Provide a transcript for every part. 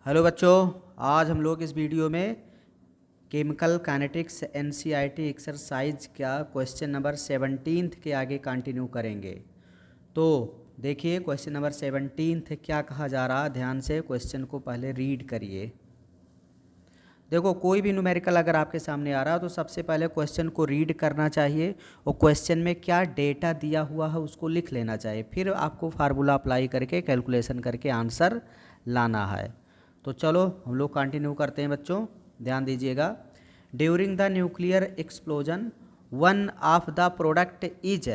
Hello बच्चों, आज हम लोग इस वीडियो में केमिकल काइनेटिक्स एनसीईआरटी एक्सरसाइज का क्वेश्चन नंबर 17 के आगे कंटिन्यू करेंगे। तो देखिए क्वेश्चन नंबर 17 क्या कहा जा रहा है। ध्यान से क्वेश्चन को पहले रीड करिए। देखो, कोई भी न्यूमेरिकल अगर आपके सामने आ रहा है तो सबसे पहले क्वेश्चन को रीड करना चाहिए और क्वेश्चन में क्या डेटा दिया हुआ है उसको लिख लेना चाहिए। फिर आपको फार्मूला अप्लाई करके कैलकुलेशन करके आंसर लाना है। तो चलो हम लोग कंटिन्यू करते हैं बच्चों, ध्यान दीजिएगा। During the nuclear explosion one of the product is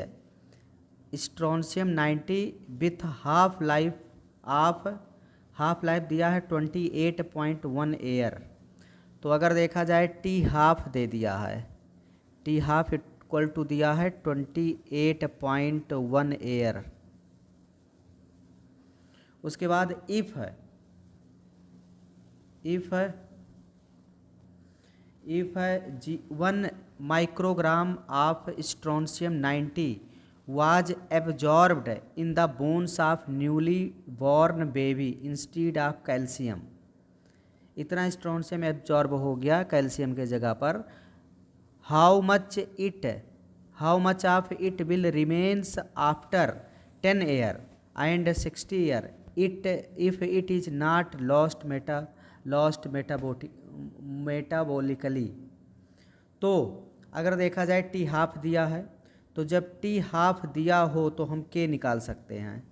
strontium 90 with half life दिया है 28.1 ईयर। तो अगर देखा जाए टी हाफ दे दिया है, टी हाफ इक्वल टू दिया है 28.1 ईयर। उसके बाद if g 1 microgram of strontium 90 was absorbed in the bones of newly born baby instead of calcium। इतना स्ट्रोंशियम एब्जॉर्ब हो गया कैल्शियम के जगह पर। How much of it will remains after 10 year and 60 year if it is not lost metabolically. तो अगर देखा जाए टी हाफ दिया है, तो जब टी हाफ दिया हो तो हम के निकाल सकते हैं।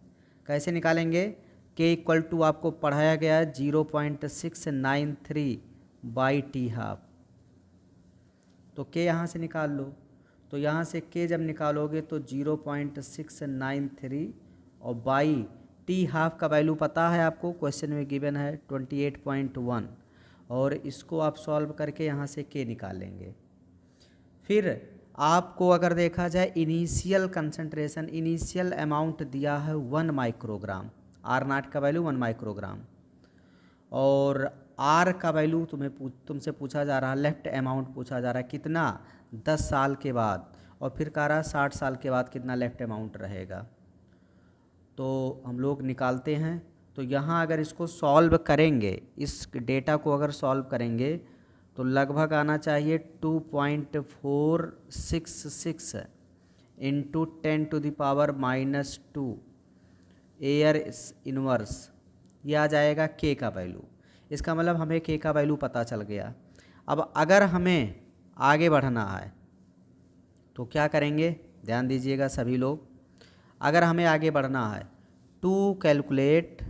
कैसे निकालेंगे? के इक्वल टू आपको पढ़ाया गया है 0.693 बाई टी हाफ। तो के यहाँ से निकाल लो। तो यहाँ से के जब निकालोगे तो 0.693 और बाई टी हाफ का वैल्यू पता है आपको, क्वेश्चन में गिवन है 28.1, और इसको आप सॉल्व करके यहाँ से के निकालेंगे। फिर आपको अगर देखा जाए इनिशियल कंसंट्रेशन, इनिशियल अमाउंट दिया है 1 माइक्रोग्राम, आर नाट का वैल्यू 1 माइक्रोग्राम, और आर का वैल्यू तुमसे पूछा जा रहा है, लेफ्ट अमाउंट पूछा जा रहा है कितना 10 साल के बाद, और फिर कह रहा है 60 साल के बाद कितना लेफ्ट अमाउंट रहेगा। तो हम लोग निकालते हैं। तो यहाँ अगर इसको सॉल्व करेंगे, इस डेटा को अगर सॉल्व करेंगे तो लगभग आना चाहिए 2.466 इंटू 10⁻⁻² एयर इनवर्स, ये आ जाएगा के का वैल्यू। इसका मतलब हमें के का वैल्यू पता चल गया। अब अगर हमें आगे बढ़ना है तो क्या करेंगे, ध्यान दीजिएगा सभी लोग। अगर हमें आगे बढ़ना है to calculate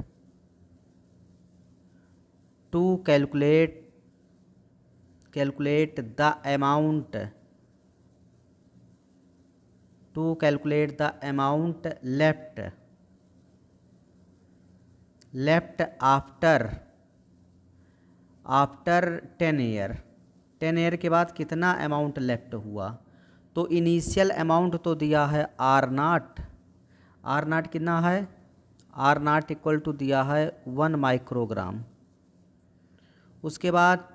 the amount left after 10 year, 10 year के बाद कितना अमाउंट लेफ्ट हुआ। तो इनिशियल अमाउंट तो दिया है आर नाट कितना है, आर नाट इक्वल टू दिया है 1 माइक्रोग्राम। उसके बाद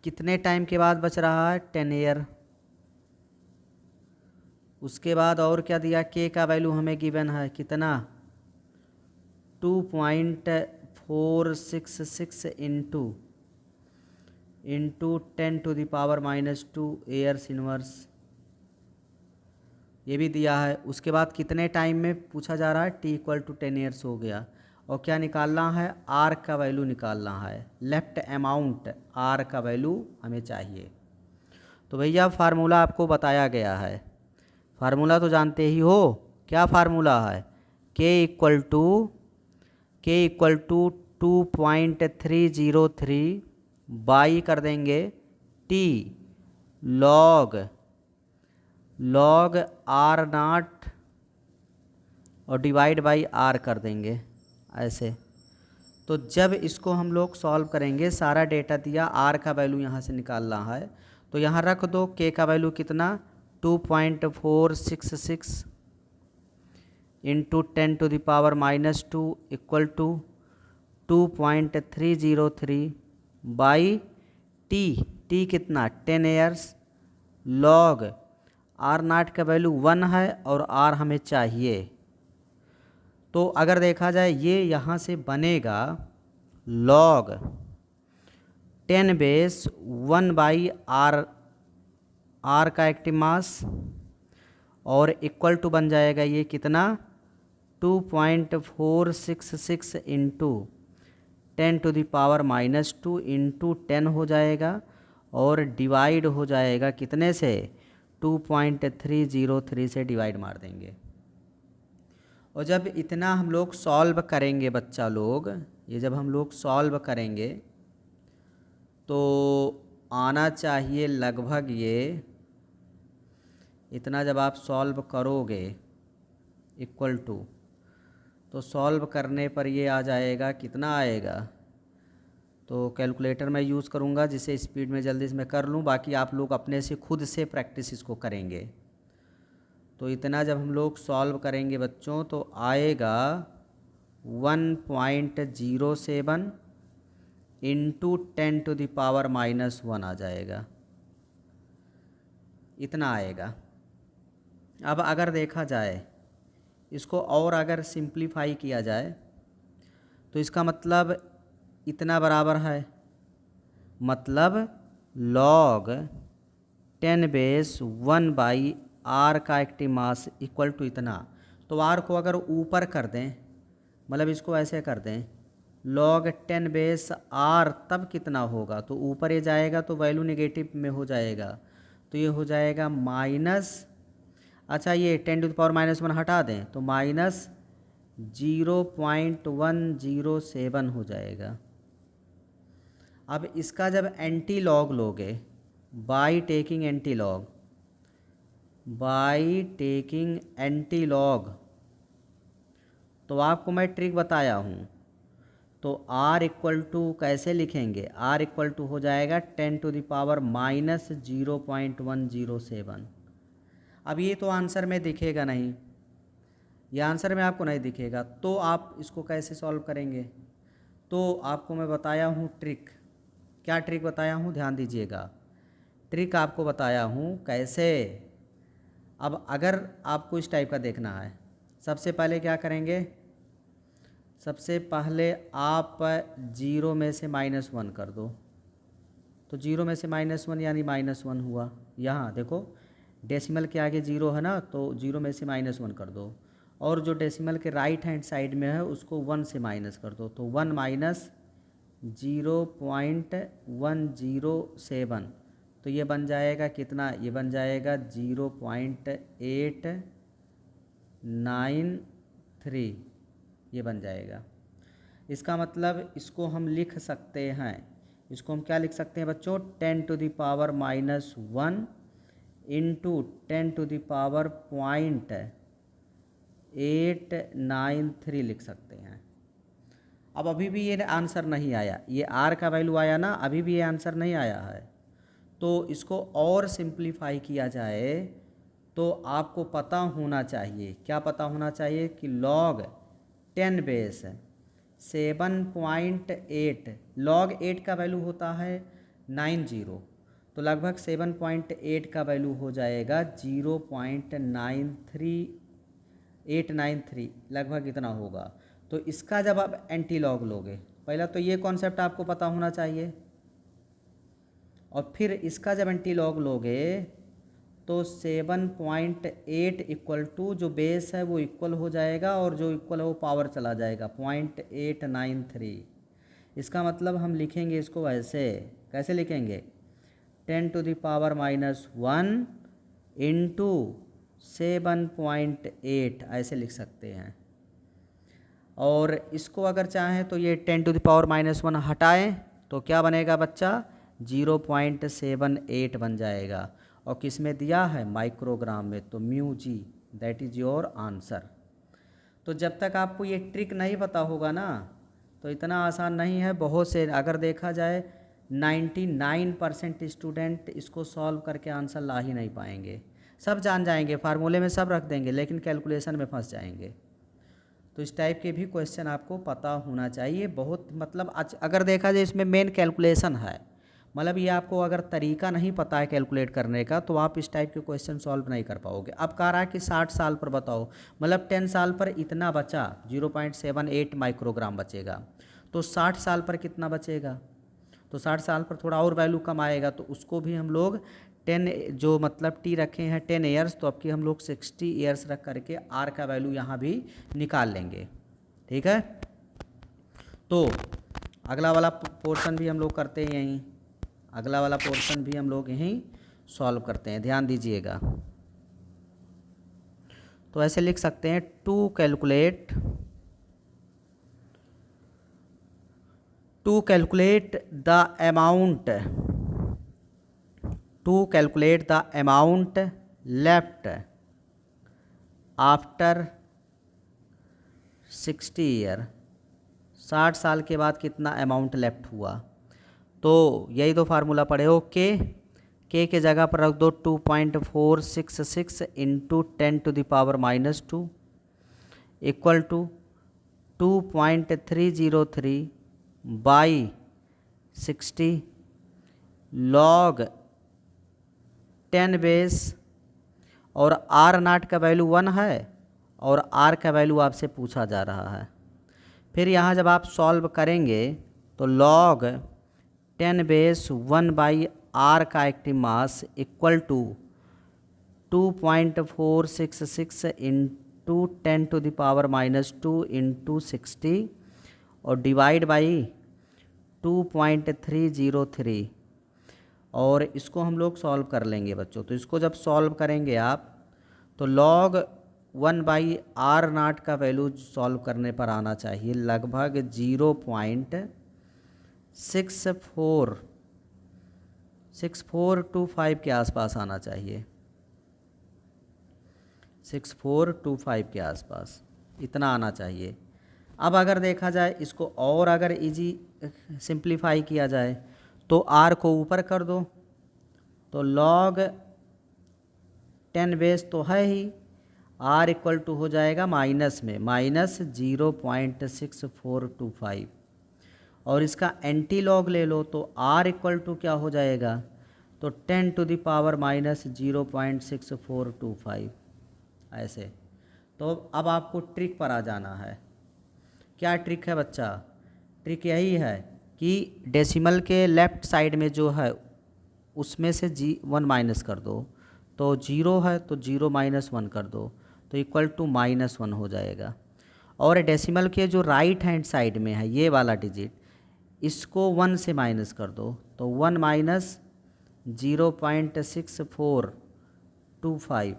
कितने टाइम के बाद बच रहा है 10 ईयर। उसके बाद और क्या दिया, के का वैल्यू हमें गिवन है कितना 2.466 इंटू 10⁻⁻² एयर्स इनवर्स, ये भी दिया है। उसके बाद कितने टाइम में पूछा जा रहा है, टी इक्वल टू 10 ईयर्स हो गया। और क्या निकालना है, आर का वैल्यू निकालना है, लेफ्ट अमाउंट आर का वैल्यू हमें चाहिए। तो भैया फार्मूला आपको बताया गया है, फार्मूला तो जानते ही हो। क्या फार्मूला है, के इक्वल टू 2.303 बाई कर देंगे टी लॉग आर नाट और डिवाइड बाई आर कर देंगे ऐसे। तो जब इसको हम लोग सॉल्व करेंगे, सारा डेटा दिया, आर का वैल्यू यहाँ से निकालना है, तो यहाँ रख दो के का वैल्यू कितना 2.466 into 10⁻⁻² equal to 2.303 by t कितना 10 ईयर्स, लॉग आर नाट का वैल्यू 1 है और आर हमें चाहिए। तो अगर देखा जाए ये यहाँ से बनेगा log 10 बेस 1/r, r का एक्टिव मास, और इक्वल टू बन जाएगा ये कितना 2.466 इंटू 10⁻⁻² इंटू 10 हो जाएगा, और डिवाइड हो जाएगा कितने से 2.303 से डिवाइड मार देंगे। और जब इतना हम लोग सॉल्व करेंगे बच्चा लोग, ये जब हम लोग सॉल्व करेंगे तो आना चाहिए लगभग ये इतना, जब आप सॉल्व करोगे इक्वल टू, तो सॉल्व करने पर ये आ जाएगा कितना आएगा। तो कैलकुलेटर मैं यूज़ करूँगा जिससे स्पीड में जल्दी से मैं कर लूँ, बाकी आप लोग अपने से खुद से प्रैक्टिस इसको करेंगे। तो इतना जब हम लोग सॉल्व करेंगे बच्चों तो आएगा 1.07 इंटू 10⁻⁻1 आ जाएगा, इतना आएगा। अब अगर देखा जाए इसको और अगर सिंप्लीफाई किया जाए तो इसका मतलब इतना बराबर है, मतलब log 10 बेस 1/r का एक्टिव मास इक्वल टू इतना। तो r को अगर ऊपर कर दें, मतलब इसको ऐसे कर दें log 10 बेस r, तब कितना होगा, तो ऊपर ये जाएगा तो वैल्यू नेगेटिव में हो जाएगा, तो ये हो जाएगा माइनस, अच्छा ये 10⁻⁻1 हटा दें तो माइनस 0.107 हो जाएगा। अब इसका जब एंटी लॉग लोगे बाई टेकिंग एंटी लॉग, तो आपको मैं ट्रिक बताया हूँ। तो r इक्वल टू कैसे लिखेंगे, r इक्वल टू हो जाएगा 10⁻⁻0.107। अब ये तो आंसर में दिखेगा नहीं, ये आंसर में आपको नहीं दिखेगा, तो आप इसको कैसे सॉल्व करेंगे। तो आपको मैं बताया हूँ ट्रिक, क्या ट्रिक बताया हूँ ध्यान दीजिएगा। ट्रिक आपको बताया हूँ कैसे। अब अगर आपको इस टाइप का देखना है, सबसे पहले क्या करेंगे, सबसे पहले आप 0 में से -1 कर दो, तो 0 में से -1 यानी -1 हुआ। यहाँ देखो डेसिमल के आगे 0 है ना, तो 0 में से -1 कर दो, और जो डेसिमल के राइट हैंड साइड में है उसको 1 से माइनस कर दो, तो 1 माइनस 0.107, तो ये बन जाएगा कितना, ये बन जाएगा 0.893, ये बन जाएगा। इसका मतलब इसको हम लिख सकते हैं, इसको हम क्या लिख सकते हैं बच्चों, 10⁻⁻1 इंटू 10⁻⁸.893 लिख सकते हैं। अब अभी भी ये आंसर नहीं आया, ये r का वैल्यू आया ना, अभी भी ये आंसर नहीं आया है। तो इसको और सिंप्लीफाई किया जाए तो आपको पता होना चाहिए, क्या पता होना चाहिए कि log 10 बेस 7.8, log 8 का वैल्यू होता है 90, तो लगभग 7.8 का वैल्यू हो जाएगा 0.93893, लगभग इतना होगा। तो इसका जब आप एंटी लॉग लोगे, पहला तो ये कॉन्सेप्ट आपको पता होना चाहिए, और फिर इसका जब एंटी लॉग लोगे तो 7.8 इक्वल टू जो बेस है वो इक्वल हो जाएगा, और जो इक्वल है वो पावर चला जाएगा 0.893। इसका मतलब हम लिखेंगे इसको ऐसे, कैसे लिखेंगे, 10⁻⁻1 इंटू 7.8 ऐसे लिख सकते हैं। और इसको अगर चाहें तो ये 10⁻⁻1 हटाएं तो क्या बनेगा बच्चा, 0.78 बन जाएगा, और किस में दिया है, माइक्रोग्राम में, तो mu g, that is your answer. तो जब तक आपको ये ट्रिक नहीं पता होगा ना तो इतना आसान नहीं है। बहुत से, अगर देखा जाए 99% स्टूडेंट इसको सॉल्व करके आंसर ला ही नहीं पाएंगे। सब जान जाएंगे, फार्मूले में सब रख देंगे, लेकिन कैलकुलेशन में फंस जाएंगे। तो इस टाइप के भी क्वेश्चन आपको पता होना चाहिए। बहुत मतलब अगर देखा जाए इसमें मेन कैलकुलेशन है, मतलब ये आपको अगर तरीका नहीं पता है कैलकुलेट करने का तो आप इस टाइप के क्वेश्चन सॉल्व नहीं कर पाओगे। अब कह रहा है कि 60 साल पर बताओ, मतलब 10 साल पर इतना बचा, 0.78 माइक्रोग्राम बचेगा। तो 60 साल पर कितना बचेगा, तो 60 साल पर थोड़ा और वैल्यू कम आएगा, तो उसको भी हम लोग 10 जो मतलब टी रखे हैं 10 ईयर्स, तो अब की हम लोग 60 ईयर्स रख करके आर का वैल्यू यहाँ भी निकाल लेंगे। ठीक है, तो अगला वाला पोर्शन भी हम लोग करते हैं यहीं, अगला वाला पोर्शन भी हम लोग यहीं सॉल्व करते हैं, ध्यान दीजिएगा। तो ऐसे लिख सकते हैं to calculate the amount left after 60 year, 60 साल के बाद कितना अमाउंट लेफ्ट हुआ। तो यही तो फार्मूला पढ़े हो, के के जगह पर रख दो 2.466 into 10⁻⁻² equal to 2.303 by 60 log 10 base, और आर नाट का वैल्यू 1 है और आर का वैल्यू आपसे पूछा जा रहा है। फिर यहाँ जब आप सॉल्व करेंगे तो log 10 बेस 1 बाई आर का active mass equal to 2.466 into 10⁻⁻² into 60 और डिवाइड बाई 2.303, और इसको हम लोग सॉल्व कर लेंगे बच्चों। तो इसको जब सॉल्व करेंगे आप तो log 1 बाई आर नाट का वैल्यू सॉल्व करने पर आना चाहिए लगभग 0.6425 के आसपास आना चाहिए, 6425 के आसपास इतना आना चाहिए। अब अगर देखा जाए इसको और अगर इजी सिंप्लीफाई किया जाए तो आर को ऊपर कर दो, तो log 10 बेस तो है ही, आर इक्वल टू हो जाएगा माइनस में -0.6425, और इसका एंटी लॉग ले लो तो आर इक्वल टू क्या हो जाएगा, तो 10⁻⁻0.6425 ऐसे। तो अब आपको ट्रिक पर आ जाना है। क्या ट्रिक है बच्चा, ट्रिक यही है कि डेसिमल के लेफ़्ट साइड में जो है उसमें से 1 माइनस कर दो, तो 0 है तो 0 माइनस 1 कर दो तो इक्वल टू -1 हो जाएगा। और डेसिमल के जो राइट हैंड साइड में है ये वाला डिजिट, इसको 1 से माइनस कर दो, तो 1 माइनस 0.6425,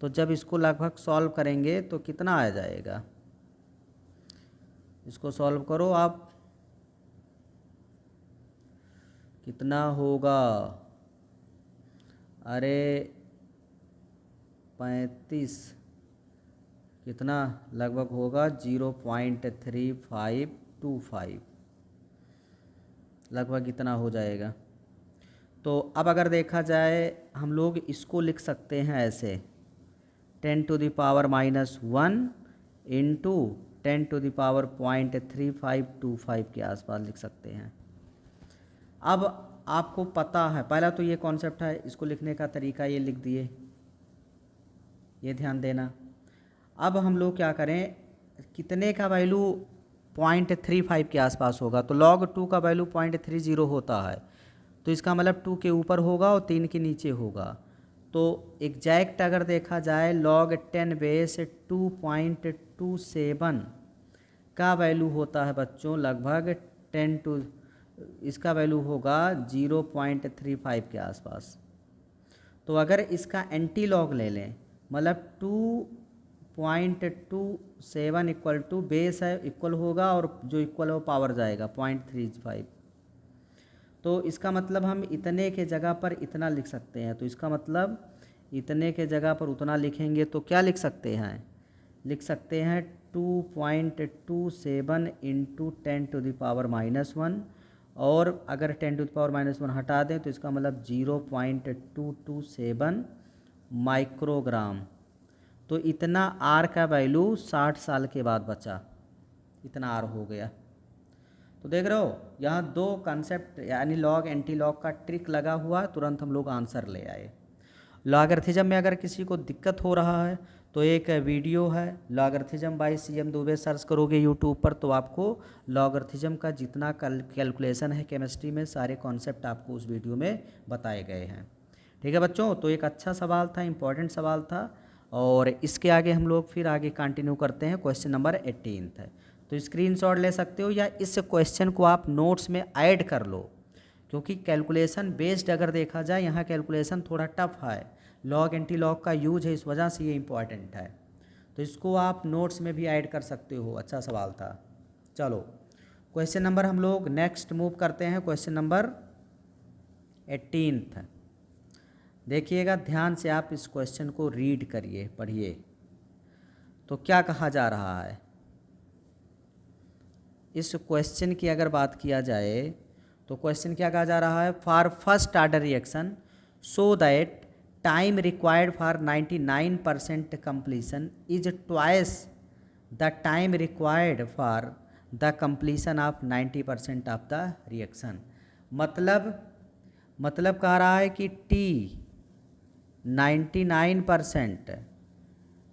तो जब इसको लगभग सॉल्व करेंगे तो कितना आ जाएगा, इसको सॉल्व करो आप, कितना होगा, अरे 35, कितना लगभग होगा 0.3525, लगभग इतना हो जाएगा। तो अब अगर देखा जाए हम लोग इसको लिख सकते हैं ऐसे 10⁻⁻1 इंटू 10⁻⁵3525 के आसपास लिख सकते हैं। अब आपको पता है, पहला तो ये कॉन्सेप्ट है, इसको लिखने का तरीका ये लिख दिए, ये ध्यान देना। अब हम लोग क्या करें, कितने का वैल्यू 0.35 के आसपास होगा, तो log 2 का वैल्यू 0.30 होता है, तो इसका मतलब 2 के ऊपर होगा और 3 के नीचे होगा। तो एग्जैक्ट अगर देखा जाए log 10 बेस 2.27 का वैल्यू होता है बच्चों लगभग 10 टू, इसका वैल्यू होगा 0.35 के आसपास। तो अगर इसका एंटी लॉग ले लें, मतलब 2.27 इक्वल टू बेस है इक्वल होगा और जो इक्वल है वो पावर जाएगा 0.35, तो इसका मतलब हम इतने के जगह पर इतना लिख सकते हैं। तो इसका मतलब इतने के जगह पर उतना लिखेंगे तो क्या लिख सकते हैं, लिख सकते हैं 2.27 इंटू 10⁻⁻1, और अगर 10⁻⁻1 हटा दें तो इसका मतलब 0.227 माइक्रोग्राम। तो इतना आर का वैल्यू 60 साल के बाद बचा, इतना आर हो गया। तो देख रहे हो यहाँ दो कंसेप्ट यानी लॉग एंटी लॉग का ट्रिक लगा हुआ, तुरंत हम लोग आंसर ले आए। लॉगरिथम में अगर किसी को दिक्कत हो रहा है तो एक वीडियो है लॉगरिथम बाय CM दुबे, सर्च करोगे यूट्यूब पर तो आपको लॉगरिथम का जितना कैलकुलेशन है केमिस्ट्री में सारे कॉन्सेप्ट आपको उस वीडियो में बताए गए हैं। ठीक है बच्चों, तो एक अच्छा सवाल था, इम्पोर्टेंट सवाल था। और इसके आगे हम लोग फिर आगे कंटिन्यू करते हैं। क्वेश्चन नंबर 18 है, तो स्क्रीनशॉट ले सकते हो या इस क्वेश्चन को आप नोट्स में ऐड कर लो, क्योंकि कैलकुलेशन बेस्ड अगर देखा जाए यहाँ कैलकुलेशन थोड़ा टफ है, लॉग एंटी लॉग का यूज है, इस वजह से ये इम्पॉर्टेंट है। तो इसको आप नोट्स में भी ऐड कर सकते हो, अच्छा सवाल था। चलो क्वेश्चन नंबर हम लोग नेक्स्ट मूव करते हैं, क्वेश्चन नंबर 18। देखिएगा ध्यान से, आप इस क्वेश्चन को रीड करिए, पढ़िए। तो क्या कहा जा रहा है इस क्वेश्चन की अगर बात किया जाए तो क्वेश्चन क्या कहा जा रहा है, for first order reaction so that time required for 99% completion is twice the time required for the completion of 90% of the reaction. मतलब कह रहा है कि T 99%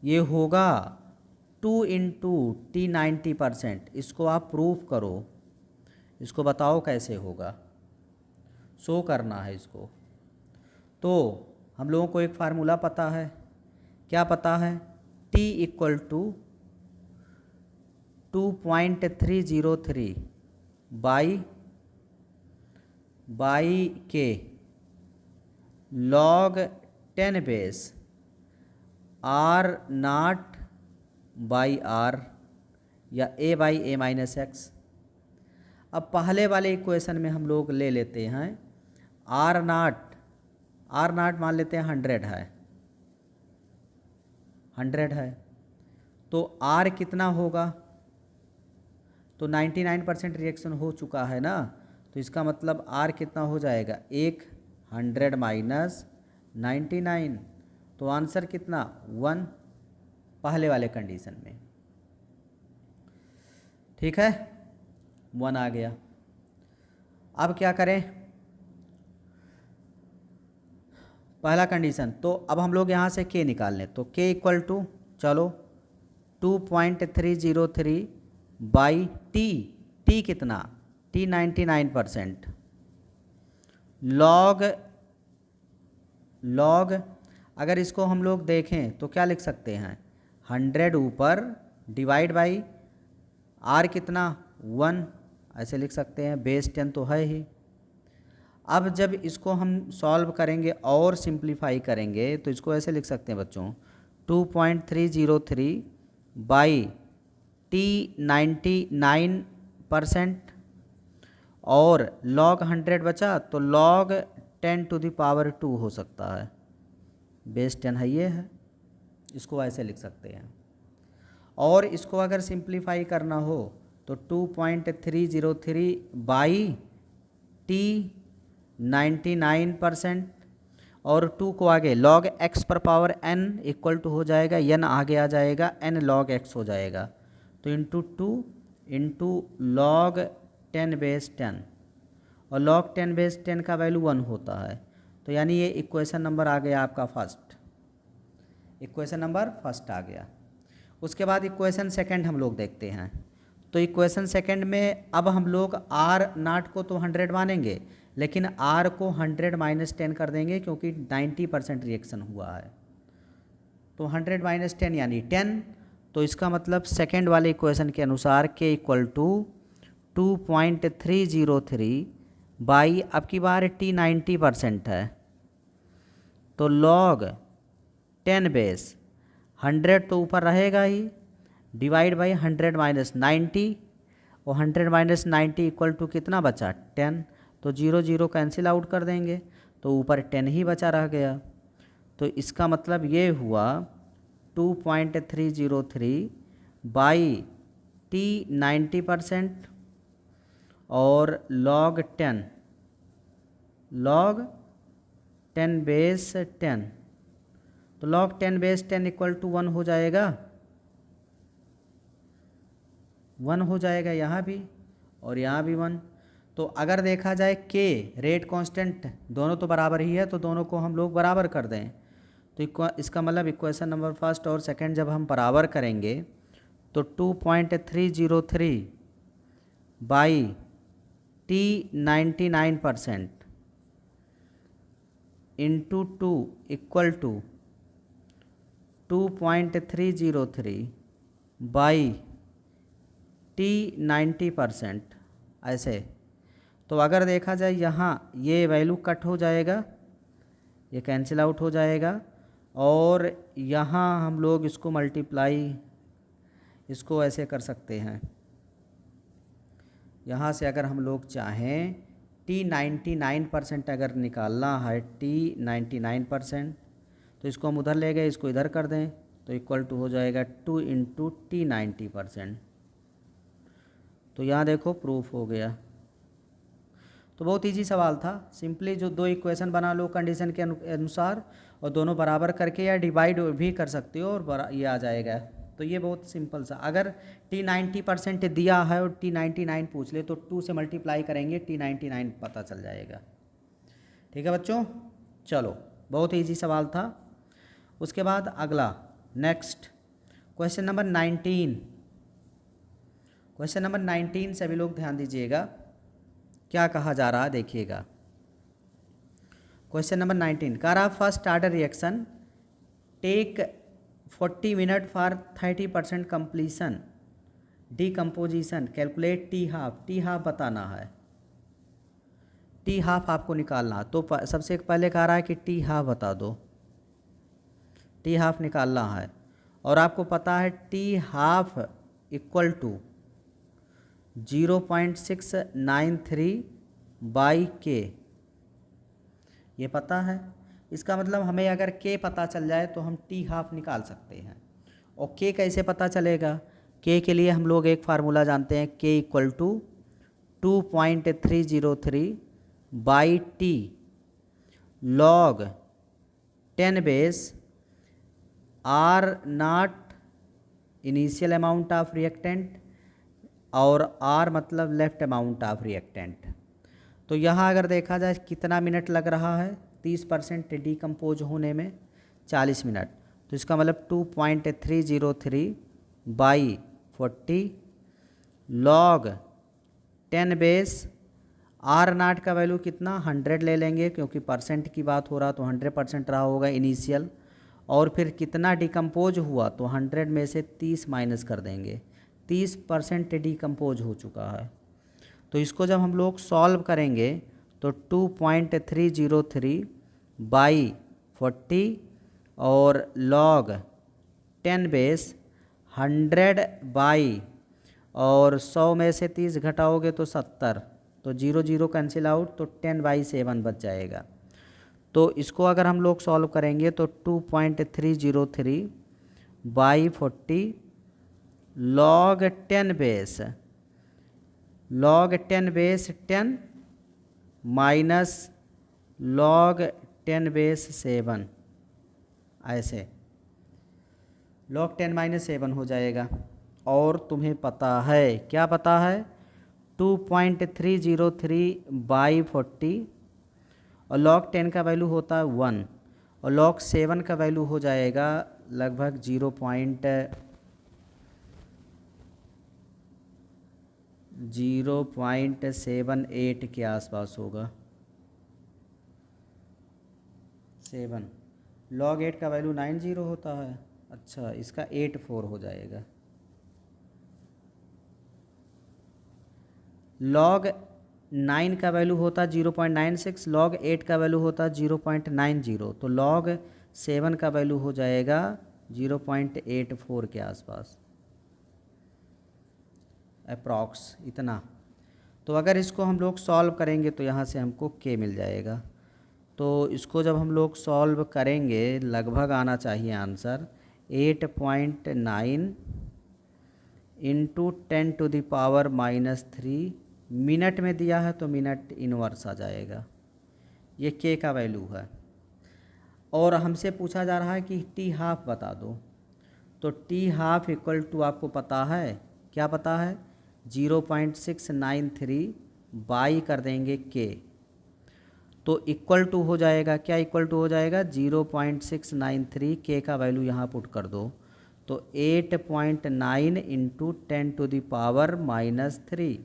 ये होगा 2 इंटू T 90%। इसको आप प्रूफ करो, इसको बताओ कैसे होगा, शो करना है इसको। तो हम लोगों को एक फार्मूला पता है, क्या पता है, T इक्वल टू 2.303 बाई के log 10 base R0 by R या A by A minus x. अब पहले वाले इक्वेशन में हम लोग ले लेते हैं R0 मान लेते हैं 100 है, तो R कितना होगा, तो 99% रिएक्शन हो चुका है ना, तो इसका मतलब R कितना हो जाएगा, 100 माइनस 99, तो आंसर कितना 1 पहले वाले कंडीशन में। ठीक है, 1 आ गया। अब क्या करें, पहला कंडीशन, तो अब हम लोग यहाँ से K निकाल लें, तो K इक्वल टू चलो 2.303 बाई T कितना, T 99%, लॉग अगर इसको हम लोग देखें तो क्या लिख सकते हैं, 100 ऊपर डिवाइड बाई R कितना 1, ऐसे लिख सकते हैं, बेस 10 तो है ही। अब जब इसको हम सॉल्व करेंगे और सिंप्लीफाई करेंगे तो इसको ऐसे लिख सकते हैं बच्चों, 2.303 बाई T 99% और log 100 बचा तो log 10 टू द पावर 2 हो सकता है, बेस 10 है ये है, इसको ऐसे लिख सकते हैं। और इसको अगर सिंप्लीफाई करना हो तो 2.303 बाई T 99% और 2 को आगे log x पर पावर n इक्वल टू हो जाएगा, n आगे आ जाएगा, n log x हो जाएगा, तो इंटू 2 इंटू log 10 बेस 10, और log 10 बेस 10 का वैल्यू 1 होता है। तो यानी ये इक्वेशन नंबर आ गया आपका फर्स्ट, इक्वेशन नंबर फर्स्ट आ गया। उसके बाद इक्वेशन सेकंड हम लोग देखते हैं। तो इक्वेशन सेकंड में अब हम लोग R0 को तो 100 मानेंगे, लेकिन R को 100 माइनस 10 कर देंगे क्योंकि 90% रिएक्शन हुआ है, तो 100 माइनस 10 यानी 10। तो इसका मतलब सेकंड वाले इक्वेशन के अनुसार K इक्वल टू 2.303 बाई, अब की बार T 90% है, तो log 10 बेस 100 तो ऊपर रहेगा ही, डिवाइड बाई 100 माइनस 90, और 100 माइनस 90 इक्वल टू कितना बचा 10, तो 0 0 कैंसिल आउट कर देंगे, तो ऊपर 10 ही बचा रह गया। तो इसका मतलब ये हुआ 2.303 बाई T 90% और log 10 बेस 10, तो log 10 बेस 10 इक्वल टू 1 हो जाएगा, 1 हो जाएगा यहाँ भी और यहाँ भी 1। तो अगर देखा जाए K रेट कांस्टेंट दोनों तो बराबर ही है, तो दोनों को हम लोग बराबर कर दें, तो इसका मतलब इक्वेशन नंबर फर्स्ट और सेकंड जब हम बराबर करेंगे तो 2.303 by t 99% into 2 equal to 2.303 by t 90%, ऐसे। तो अगर देखा जाए यहाँ ये वैल्यू कट हो जाएगा, ये कैंसिल आउट हो जाएगा, और यहाँ हम लोग इसको मल्टीप्लाई इसको ऐसे कर सकते हैं। यहाँ से अगर हम लोग चाहें टी 99% अगर निकालना है, टी 99%, तो इसको हम उधर ले गए, इसको इधर कर दें तो इक्वल टू हो जाएगा 2 इंटू टी 90%। तो यहाँ देखो प्रूफ हो गया। तो बहुत इजी सवाल था, सिंपली जो दो इक्वेशन बना लो कंडीशन के अनुसार और दोनों बराबर करके या डिवाइड भी कर सकते हो और ये आ जाएगा। तो ये बहुत सिंपल सा, अगर टी 90% दिया है और टी 99 पूछ ले तो 2 से मल्टीप्लाई करेंगे, टी 99 पता चल जाएगा। ठीक है बच्चों, चलो बहुत इजी सवाल था। उसके बाद अगला next question number 19। Question number 19 सभी लोग ध्यान दीजिएगा, क्या कहा जा रहा है देखिएगा। क्वेश्चन नंबर 19 कह रहा first order reaction take 40 minute for 30% completion decomposition, calculate t half. T half बताना है, टी हाफ आपको निकालना। तो सबसे पहले कह रहा है कि टी हाफ बता दो, टी हाफ निकालना है। और आपको पता है t half equal to 0.693 by K, ये पता है। इसका मतलब हमें अगर के पता चल जाए तो हम टी हाफ निकाल सकते हैं। और के कैसे पता चलेगा? के लिए हम लोग एक फार्मूला जानते हैं, K equal to 2.303 by t log 10 base R naught initial amount of reactant और आर मतलब लेफ्ट अमाउंट ऑफ रिएक्टेंट। तो यहाँ अगर देखा जाए कितना मिनट लग रहा है 30% डीकम्पोज होने में, 40 मिनट। तो इसका मतलब 2.303 by 40 log 10 base are naught का वैल्यू कितना 100 ले लेंगे, क्योंकि परसेंट की बात हो रहा तो 100% रहा होगा इनिशियल। और फिर कितना डिकम्पोज हुआ तो 100 में से 30 माइनस कर देंगे, 30% डिकम्पोज हो चुका है। तो इसको जब हम लोग सॉल्व करेंगे तो 2.303 बाई 40 और लॉग 10 बेस 100 बाई, और 100 में से 30 घटाओगे तो 70, तो 0 0 कैंसिल आउट, तो 10/7 बच जाएगा। तो इसको अगर हम लोग सॉल्व करेंगे तो 2.303 by 40 log 10 base 10 minus log 10 base 7, ऐसे लॉग 10 माइनस 7 हो जाएगा। और तुम्हें पता है, क्या पता है? 2.303 बाई 40 और लॉग 10 का वैल्यू होता है 1 और लॉग 7 का वैल्यू हो जाएगा लगभग 0.78 के आसपास होगा। 7 लॉग 8 का वैल्यू 90 होता है, अच्छा इसका 84 हो जाएगा। लॉग 9 का वैल्यू होता है 0.96, लॉग 8 का वैल्यू होता है 0.90, तो लॉग 7 का वैल्यू हो जाएगा 0.84 के आसपास अप्रॉक्स इतना। तो अगर इसको हम लोग सॉल्व करेंगे तो यहाँ से हमको के मिल जाएगा। तो इसको जब हम लोग सॉल्व करेंगे लगभग आना चाहिए आंसर 8.9 इंटू 10⁻³ मिनट में दिया है तो मिनट इनवर्स आ जाएगा। ये के का वैल्यू है। और हमसे पूछा जा रहा है कि टी हाफ बता दो, तो टी हाफ इक्वल टू आपको पता है, क्या पता है? 0.693 बाई कर देंगे के, तो इक्वल टू हो जाएगा, क्या इक्वल टू हो जाएगा 0.693, के का वैल्यू यहाँ पुट कर दो तो 8.9 इंटू 10⁻³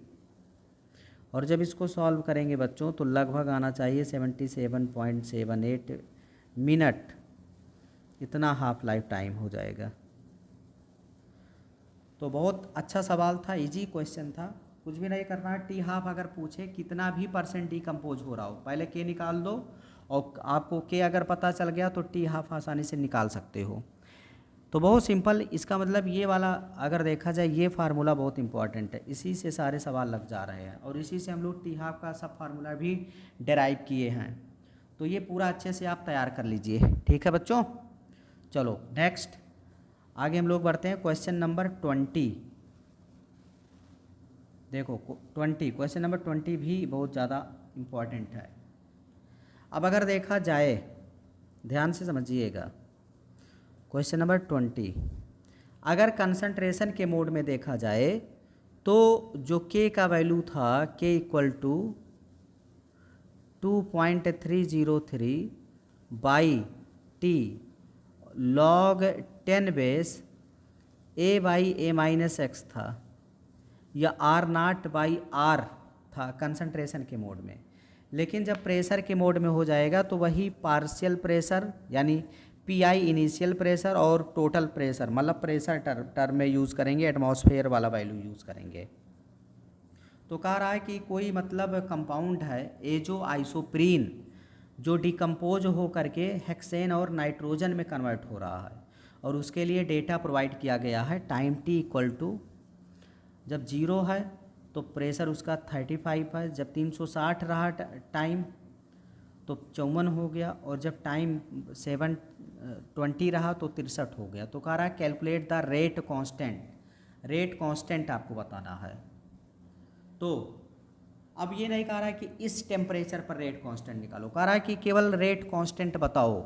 और जब इसको सॉल्व करेंगे बच्चों तो लगभग आना चाहिए 77.78 मिनट, इतना हाफ लाइफ टाइम हो जाएगा। तो बहुत अच्छा सवाल था, इजी क्वेश्चन था, कुछ भी नहीं करना है। टी हाफ अगर पूछे कितना भी % डिकम्पोज हो रहा हो, पहले के निकाल दो और आपको के अगर पता चल गया तो टी हाफ आसानी से निकाल सकते हो। तो बहुत सिंपल, इसका मतलब ये वाला अगर देखा जाए ये फार्मूला बहुत इंपॉर्टेंट है, इसी से सारे सवाल लग जा रहे हैं और इसी से हम लोग टी हाफ का सब फार्मूला भी डेराइव किए हैं। तो ये पूरा अच्छे से आप तैयार कर लीजिए, ठीक है बच्चों। चलो नेक्स्ट आगे हम लोग बढ़ते हैं, क्वेश्चन नंबर 20। देखो 20, क्वेश्चन नंबर 20 भी बहुत ज़्यादा इम्पॉर्टेंट है। अब अगर देखा जाए, ध्यान से समझिएगा, क्वेश्चन नंबर 20 अगर कंसंट्रेशन के मोड में देखा जाए तो जो के का वैल्यू था K equal to 2.303 by t log 10 base a by a minus x था या R0 बाई R था कंसंट्रेशन के मोड में। लेकिन जब प्रेशर के मोड में हो जाएगा तो वही पार्शियल प्रेशर यानी पीआई इनिशियल प्रेशर और टोटल प्रेशर मतलब प्रेशर टर्म में यूज़ करेंगे, एटमॉस्फेयर वाला वैल्यू यूज़ करेंगे। तो कह रहा है कि कोई मतलब कंपाउंड है एजो आइसोप्रीन जो डिकम्पोज हो करके हेक्सेन और नाइट्रोजन में कन्वर्ट हो रहा है और उसके लिए डेटा प्रोवाइड किया गया है। टाइम टी इक्वल टू जब 0 है तो प्रेशर उसका 35 है, जब 360 रहा टाइम तो 54 हो गया और जब टाइम 720 रहा तो 63 हो गया। तो कह रहा है calculate the rate constant, rate constant आपको बताना है। तो अब ये नहीं कह रहा है कि इस टेम्परेचर पर रेट कांस्टेंट निकालो, कह रहा है कि केवल रेट कांस्टेंट बताओ।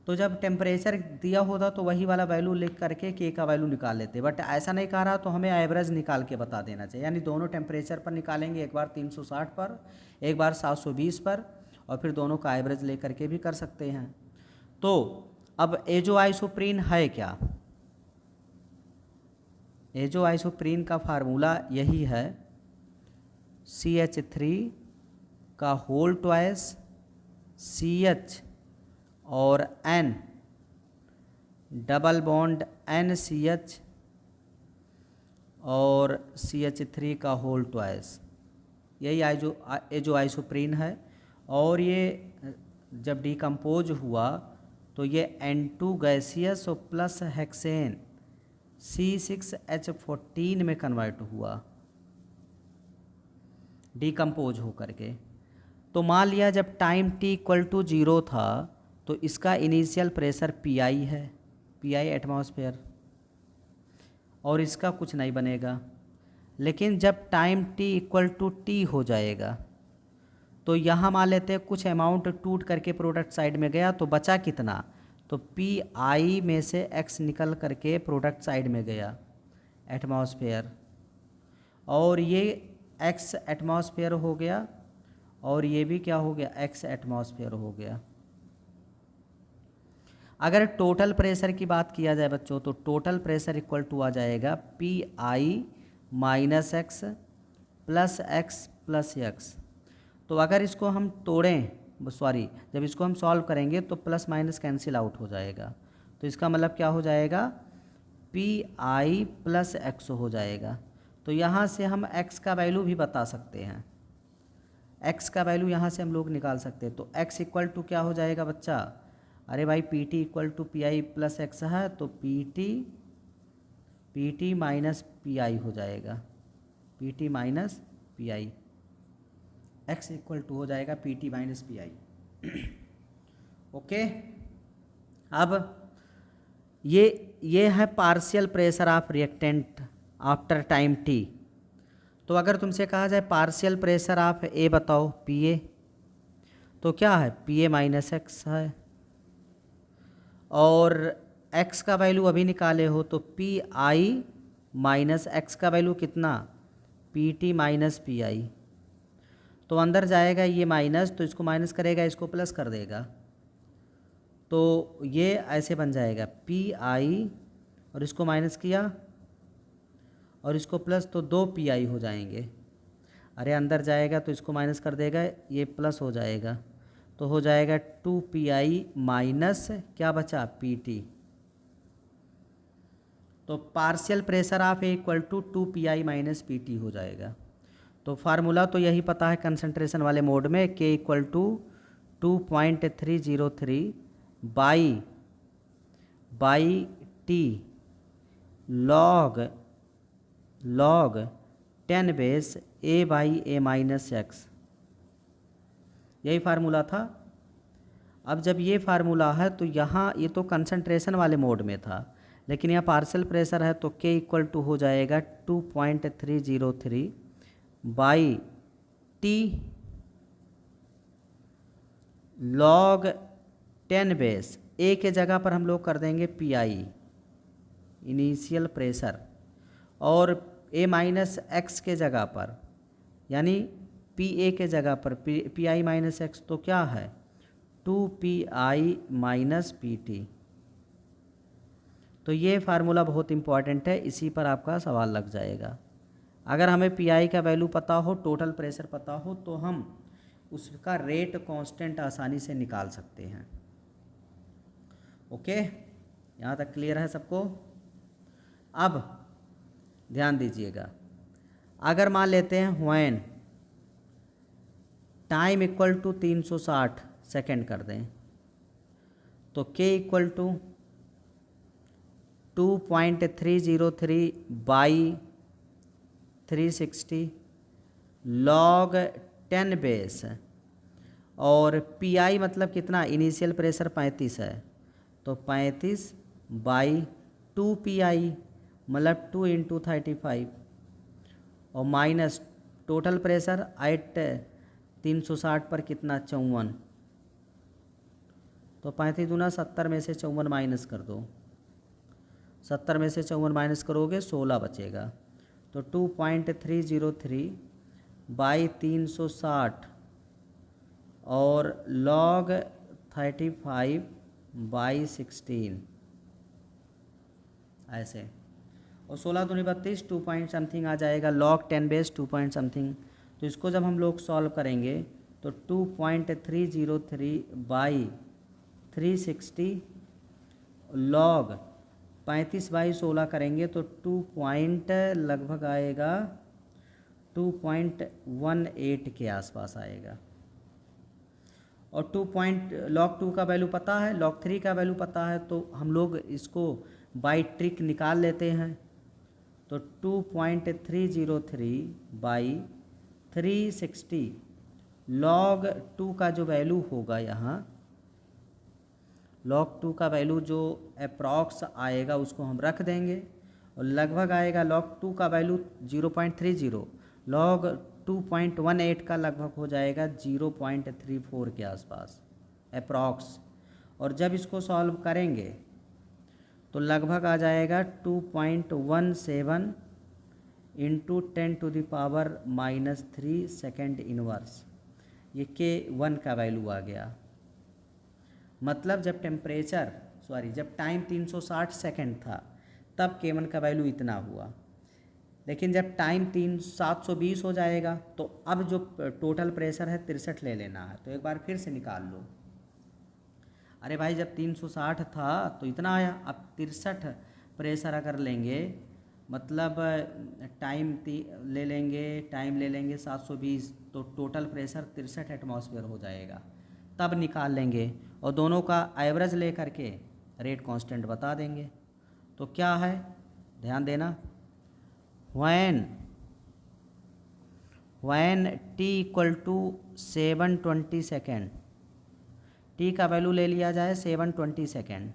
तो जब टेम्परेचर दिया होता तो वही वाला वैल्यू लिख करके के का वैल्यू निकाल लेते, बट ऐसा नहीं कह रहा तो हमें एवरेज निकाल के बता देना चाहिए। यानी दोनों टेम्परेचर पर निकालेंगे, एक बार 360 पर एक बार 720 पर और फिर दोनों का एवरेज ले करके भी कर सकते हैं। तो अब एजो आइसोप्रीन है क्या? एजो आइसोप्रीन का फार्मूला यही है CH3 का होल ट्वाइस CH और N डबल बॉन्ड NCH और CH3 का होल ट्वाइस, यही एजो आइसोप्रीन है। और ये जब डिकम्पोज हुआ तो ये N2 गैसियस और प्लस हेक्सेन C6H14 में कन्वर्ट हुआ डिकम्पोज हो करके। तो मान लिया जब टाइम t इक्वल टू 0 था तो इसका इनिशियल प्रेशर PI है, PI एटमॉस्फेयर, और इसका कुछ नहीं बनेगा। लेकिन जब time t equal to t हो जाएगा तो यहाँ मान लेते हैं कुछ अमाउंट टूट करके प्रोडक्ट साइड में गया तो बचा कितना, तो PI में से x निकल करके प्रोडक्ट साइड में गया एटमॉस्फेयर, और ये x एटमॉस्फेयर हो गया और ये भी क्या हो गया, x एटमॉस्फेयर हो गया। अगर टोटल प्रेशर की बात किया जाए बच्चों तो टोटल प्रेशर इक्वल टू आ जाएगा PI minus x plus x plus x. तो अगर इसको हम तोड़ें, जब इसको हम सॉल्व करेंगे तो प्लस माइनस कैंसिल आउट हो जाएगा। तो इसका मतलब क्या हो जाएगा, PI प्लस एक्स हो जाएगा। तो यहाँ से हम x का वैल्यू भी बता सकते हैं, x का वैल्यू यहाँ से हम लोग निकाल सकते हैं। तो x इक्वल टू क्या हो जाएगा बच्चा, अरे भाई PT equal to PI plus x है तो PT माइनस PI हो जाएगा, PT minus PI, x equal to हो जाएगा PT माइनस PI। ओके, अब ये है partial pressure of reactant after time t। तो अगर तुमसे कहा जाए पार्शियल प्रेशर ऑफ A बताओ PA, तो क्या है PA माइनस एक्स है, और x का वैल्यू अभी निकाले हो तो PI माइनस एक्स का वैल्यू कितना, PT माइनस PI। तो अंदर जाएगा ये माइनस, तो इसको माइनस करेगा, इसको प्लस कर देगा, तो ये ऐसे बन जाएगा PI, और इसको माइनस किया और इसको प्लस, तो 2PI हो जाएंगे। अरे अंदर जाएगा तो इसको माइनस कर देगा, ये प्लस हो जाएगा, तो हो जाएगा 2PI माइनस क्या बचा PT। तो partial pressure of A equal to 2PI minus PT हो जाएगा। तो फार्मूला तो यही पता है कंसंट्रेशन वाले मोड में, K equal to 2.303 by T log 10 base A by A minus x, यही फार्मूला था। अब जब ये फार्मूला है तो यहाँ ये तो कंसंट्रेशन वाले मोड में था, लेकिन यहाँ पार्शियल प्रेशर है, तो K इक्वल टू हो जाएगा 2.303 by T log 10 base A के जगह पर हम लोग कर देंगे PI इनिशियल प्रेशर, और A माइनस एक्स के जगह पर, यानी PA के जगह पर PI माइनस एक्स, तो क्या है 2PI माइनस PT। तो ये फार्मूला बहुत इम्पॉर्टेंट है, इसी पर आपका सवाल लग जाएगा। अगर हमें PI का वैल्यू पता हो, टोटल प्रेशर पता हो, तो हम उसका रेट कांस्टेंट आसानी से निकाल सकते हैं। ओके, यहाँ तक क्लियर है सबको? अब ध्यान दीजिएगा, अगर मान लेते हैं when time equal to 360 second कर दें, तो K equal to 2.303 by 360 log 10 base, और PI मतलब कितना, इनिशियल प्रेशर 35 है, तो 35 बाई 2PI मतलब 2 इंटू 35, और माइनस टोटल प्रेशर एट 360 पर कितना 54, तो 35 दूना 70 में से 54 माइनस कर दो, 70 में से 54 माइनस करोगे 16 बचेगा, तो 2.303 बाई 360 और log 35 बाई 16 ऐसे, और 16 दूनी 32, 2 पॉइंट समथिंग आ जाएगा, log 10 बेस 2 पॉइंट समथिंग। तो इसको जब हम लोग सॉल्व करेंगे तो 2.303 बाई 360 log 35 बाई 16 करेंगे तो 2 पॉइंट लगभग आएगा 2.18 के आसपास आएगा। और 2 पॉइंट log 2 का वैल्यू पता है, log 3 का वैल्यू पता है, तो हम लोग इसको बाई ट्रिक निकाल लेते हैं। तो 2.303 बाई 360 log 2 का जो वैल्यू होगा यहाँ, log 2 का वैल्यू जो अप्रॉक्स आएगा उसको हम रख देंगे, और लगभग आएगा log 2 का वैल्यू 0.30, log 2.18 का लगभग हो जाएगा 0.34 के आसपास अप्रॉक्स। और जब इसको सॉल्व करेंगे तो लगभग आ जाएगा 2.17 इंटू 10⁻³ सेकेंड इनवर्स, ये K1 का वैल्यू आ गया। मतलब जब जब टाइम 360 सेकेंड था तब K1 का वैल्यू इतना हुआ, लेकिन जब टाइम 720 हो जाएगा तो अब जो टोटल प्रेशर है 63 ले लेना है। तो एक बार फिर से निकाल लो। अरे भाई जब 360 था तो इतना आया, अब 63 प्रेशर अगर लेंगे मतलब टाइम ले लेंगे 720, तो टोटल प्रेशर 63 एटमॉस्फेयर हो जाएगा, तब निकाल लेंगे और दोनों का एवरेज ले करके रेट कांस्टेंट बता देंगे। तो क्या है, ध्यान देना, when t equal to 720 second, t का वैल्यू ले लिया जाए 720 सेकेंड,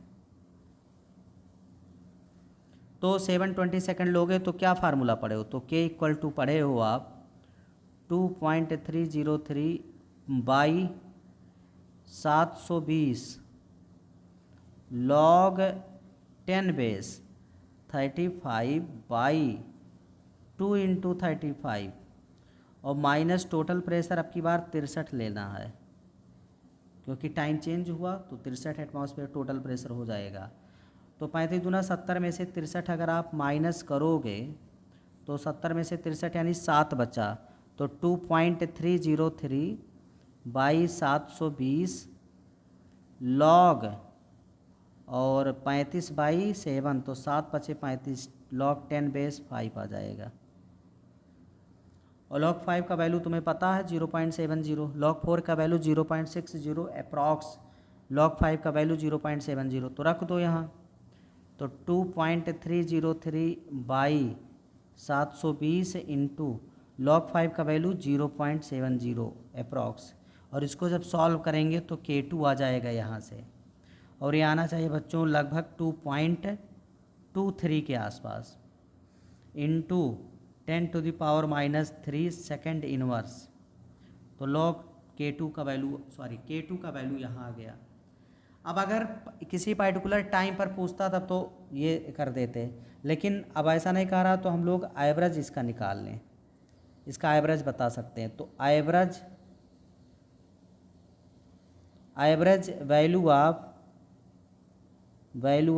तो 720 सेकेंड लोगे तो क्या फार्मूला पढ़े हो, तो K इक्वल टू पढ़े हो आप 2.303 by 720 log 10 base 35 by 2 into 35, और माइनस टोटल प्रेशर अब की बार 63 लेना है, क्योंकि टाइम चेंज हुआ तो 63 एटमॉस्फेयर टोटल प्रेशर हो जाएगा। तो 35 दूना 70 में से 63 अगर आप माइनस करोगे तो 70 में से 63 यानी 7 बचा, तो 2.303 बाई 720 लॉग और 35 बाई 7, तो 7 बचे 35 लॉग 10 बेस 5 आ जाएगा। और लॉग 5 का वैल्यू तुम्हें पता है 0.70, लॉग 4 का वैल्यू 0.60 अप्रॉक्स, लॉग 5 का वैल्यू 0.70, तो रख दो यहाँ। तो 2.303 बाई 720 इंटू लॉग 5 का वैल्यू 0.70 अप्रॉक्स, और इसको जब सॉल्व करेंगे तो K2 आ जाएगा यहाँ से, और ये आना चाहिए बच्चों लगभग 2.23 के आसपास इंटू 10⁻³ सेकेंड इनवर्स, तो लॉग K2 का वैल्यू यहाँ आ गया। अब अगर किसी पर्टिकुलर टाइम पर पूछता तब तो ये कर देते, लेकिन अब ऐसा नहीं कह रहा, तो हम लोग एवरेज इसका निकाल लें, इसका एवरेज बता सकते हैं। तो एवरेज वैल्यू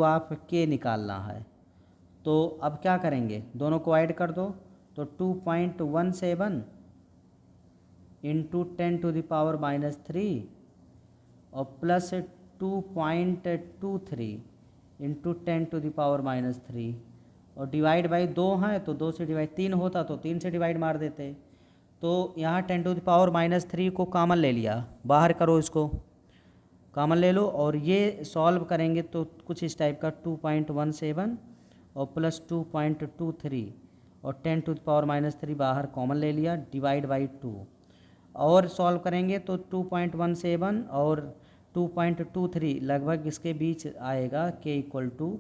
ऑफ K निकालना है। तो अब क्या करेंगे, दोनों को ऐड कर दो, तो 2.17 इंटू 10⁻³ और प्लस 2.23 इंटू 10⁻³ और डिवाइड बाई 2 है, तो 2 से डिवाइड 3 होता तो 3 से डिवाइड मार देते। तो यहाँ 10⁻³ को कॉमन ले लिया, बाहर करो, इसको कॉमन ले लो, और ये सॉल्व करेंगे तो कुछ इस टाइप का 2.17 और प्लस 2.23 और 10⁻³ बाहर कॉमन ले लिया, डिवाइड बाई 2, और सॉल्व करेंगे तो 2.17 और 2.23 लगभग इसके बीच आएगा, K equal to